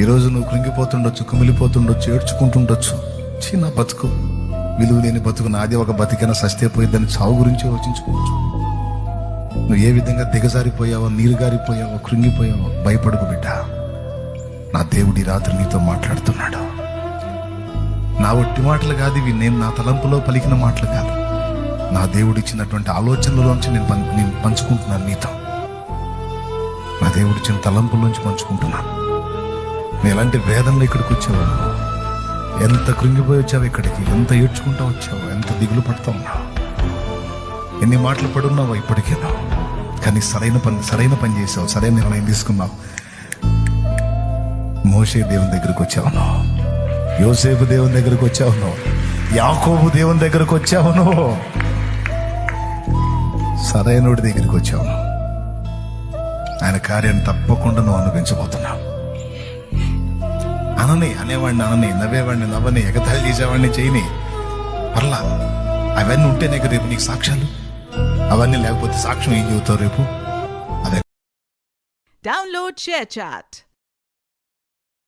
ఈరోజు నువ్వు కృంగిపోతుండొచ్చు, కుమిలిపోతుండొచ్చు, ఏడ్చుకుంటుండొచ్చు. చిన్న బతుకు, విలువ లేని బతుకు, నాది ఒక బతికైనా సస్తే పోయిద్దని చావు గురించి యోచించుకోవచ్చు. నువ్వు ఏ విధంగా దిగజారిపోయావో, నీరుగారిపోయావో, కృంగిపోయావో భయపడకు బిడ్డ. నా దేవుడి రాత్రి నీతో మాట్లాడుతున్నాడు. నా ఒట్టి మాటలు కాదు ఇవి, నేను నా తలంపులో పలికిన మాటలు కాదు, నా దేవుడు ఇచ్చినటువంటి ఆలోచనలలోంచి నేను పంచుకుంటున్నాను నీతో. నా దేవుడు ఇచ్చిన తలంపుల్లోంచి పంచుకుంటున్నాను. నేను ఎలాంటి వేదనలో ఇక్కడికి వచ్చావు, ఎంత కృంగిపోయి వచ్చావు ఇక్కడికి, ఎంత ఏడ్చుకుంటా వచ్చావు, ఎంత దిగులు పడుతూ ఉన్నావు, ఎన్ని మాటలు పడున్నావు ఇప్పటికేనా. కానీ సరైన పని చేసావు, సరైన నిర్ణయం తీసుకున్నావు. మోషే దేవుని దగ్గరకు వచ్చావు నువ్వు, యోసేపు దేవుని దగ్గరకు వచ్చావు నువ్వు, యాకోబు దేవుని దగ్గరకు వచ్చావు నువ్వు, సరైనోడి దగ్గరికి వచ్చావు నువ్వు. ఆయన కార్యాన్ని తప్పకుండా నువ్వు అనుభవించబోతున్నావు. అనేవాడిని అనని, నవ్వేవాడిని నవ్వని, ఎగతాళి చేసేవాడిని చేయని, పర్లా. అవన్నీ ఉంటేనే రేపు నీకు సాక్ష్యాలు. అవన్నీ లేకపోతే సాక్ష్యం ఏం చెబుతావు రేపు? అదే. Download ShareChat.